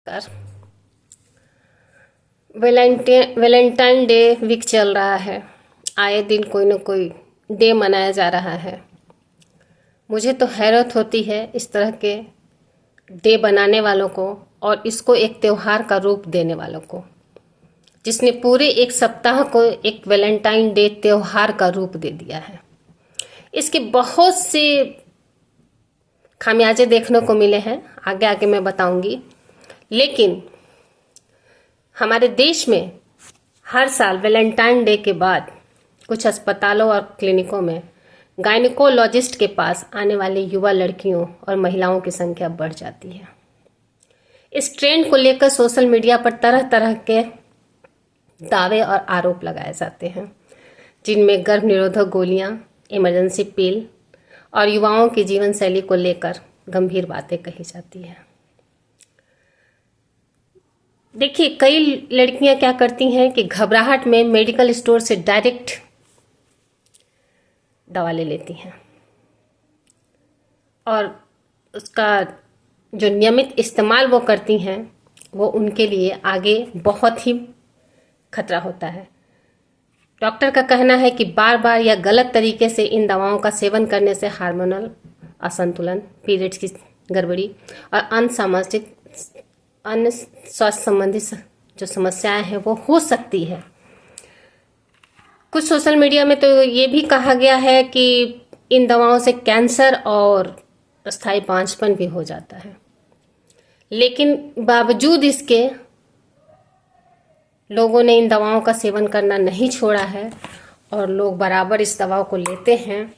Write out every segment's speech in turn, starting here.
कर Valentine day week चल रहा है। आए दिन कोई न कोई डे मनाया जा रहा है। मुझे तो हैरत होती है इस तरह के डे बनाने वालों को और इसको एक त्योहार का रूप देने वालों को, जिसने पूरे एक सप्ताह को एक वैलेंटाइन डे त्योहार का रूप दे दिया है। इसके बहुत से खामियाजे देखने को मिले हैं, आगे आगे मैं बताऊंगी। लेकिन हमारे देश में हर साल वैलेंटाइन डे के बाद कुछ अस्पतालों और क्लिनिकों में गायनिकोलॉजिस्ट के पास आने वाली युवा लड़कियों और महिलाओं की संख्या बढ़ जाती है। इस ट्रेंड को लेकर सोशल मीडिया पर तरह तरह के दावे और आरोप लगाए जाते हैं, जिनमें गर्भ निरोधक गोलियां, इमरजेंसी पिल और युवाओं की जीवन शैली को लेकर गंभीर बातें कही जाती हैं। देखिए, कई लड़कियां क्या करती हैं कि घबराहट में मेडिकल स्टोर से डायरेक्ट दवा ले लेती हैं और उसका जो नियमित इस्तेमाल वो करती हैं वो उनके लिए आगे बहुत ही खतरा होता है। डॉक्टर का कहना है कि बार बार या गलत तरीके से इन दवाओं का सेवन करने से हार्मोनल असंतुलन, पीरियड्स की गड़बड़ी और अन्य स्वास्थ्य संबंधी जो समस्याएं हैं वो हो सकती है। कुछ सोशल मीडिया में तो ये भी कहा गया है कि इन दवाओं से कैंसर और अस्थायी बांझपन भी हो जाता है। लेकिन बावजूद इसके लोगों ने इन दवाओं का सेवन करना नहीं छोड़ा है और लोग बराबर इस दवाओं को लेते हैं।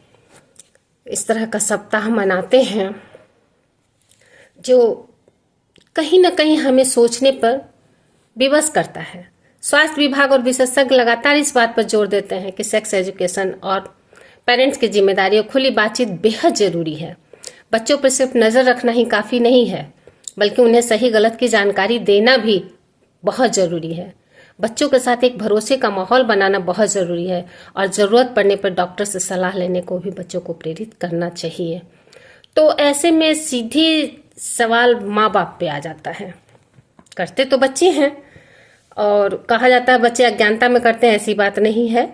इस तरह का सप्ताह मनाते हैं जो कहीं ना कहीं हमें सोचने पर विवश करता है। स्वास्थ्य विभाग और विशेषज्ञ लगातार इस बात पर जोर देते हैं कि सेक्स एजुकेशन और पेरेंट्स की जिम्मेदारी और खुली बातचीत बेहद जरूरी है। बच्चों पर सिर्फ नज़र रखना ही काफ़ी नहीं है, बल्कि उन्हें सही गलत की जानकारी देना भी बहुत ज़रूरी है। बच्चों के साथ एक भरोसे का माहौल बनाना बहुत ज़रूरी है और ज़रूरत पड़ने पर डॉक्टर से सलाह लेने को भी बच्चों को प्रेरित करना चाहिए। तो ऐसे में सीधी सवाल माँ बाप पे आ जाता है। करते तो बच्चे हैं और कहा जाता है बच्चे अज्ञानता में करते हैं, ऐसी बात नहीं है।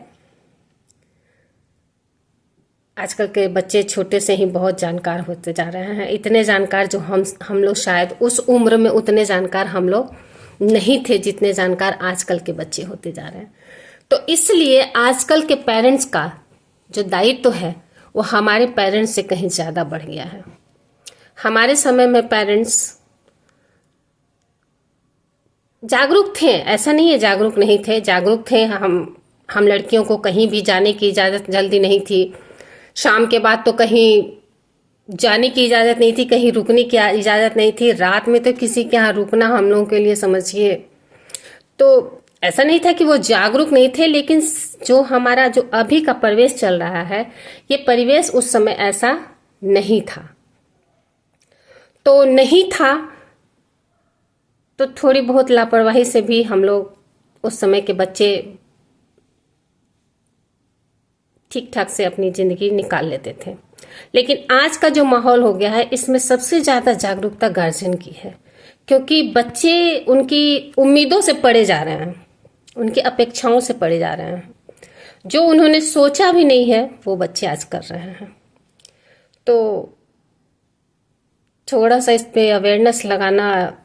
आजकल के बच्चे छोटे से ही बहुत जानकार होते जा रहे हैं, इतने जानकार जो हम लोग शायद उस उम्र में उतने जानकार हम लोग नहीं थे जितने जानकार आजकल के बच्चे होते जा रहे हैं। तो इसलिए आजकल के पेरेंट्स का जो दायित्व है वो हमारे पेरेंट्स से कहीं ज़्यादा बढ़ गया है। हमारे समय में पेरेंट्स जागरूक थे, ऐसा नहीं है जागरूक नहीं थे, जागरूक थे। हम लड़कियों को कहीं भी जाने की इजाज़त जल्दी नहीं थी। शाम के बाद तो कहीं जाने की इजाज़त नहीं थी, कहीं रुकने की इजाज़त नहीं थी। रात में तो किसी के यहाँ रुकना हम लोगों के लिए समझिए। तो ऐसा नहीं था कि वो जागरूक नहीं थे, लेकिन जो हमारा जो अभी का परिवेश चल रहा है, ये परिवेश उस समय ऐसा नहीं था। तो नहीं था तो थोड़ी बहुत लापरवाही से भी हम लोग उस समय के बच्चे ठीक ठाक से अपनी ज़िंदगी निकाल लेते थे। लेकिन आज का जो माहौल हो गया है, इसमें सबसे ज़्यादा जागरूकता गार्जियन की है, क्योंकि बच्चे उनकी उम्मीदों से पड़े जा रहे हैं, उनकी अपेक्षाओं से पड़े जा रहे हैं। जो उन्होंने सोचा भी नहीं है वो बच्चे आज कर रहे हैं। तो थोड़ा सा इस पे अवेयरनेस लगाना,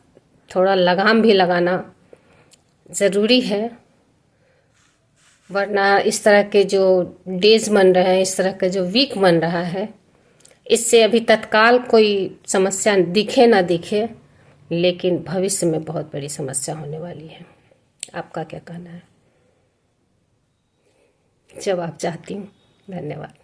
थोड़ा लगाम भी लगाना ज़रूरी है, वरना इस तरह के जो डेज बन रहे हैं, इस तरह का जो वीक बन रहा है, इससे अभी तत्काल कोई समस्या दिखे ना दिखे, लेकिन भविष्य में बहुत बड़ी समस्या होने वाली है। आपका क्या कहना है? जवाब चाहती हूँ। धन्यवाद।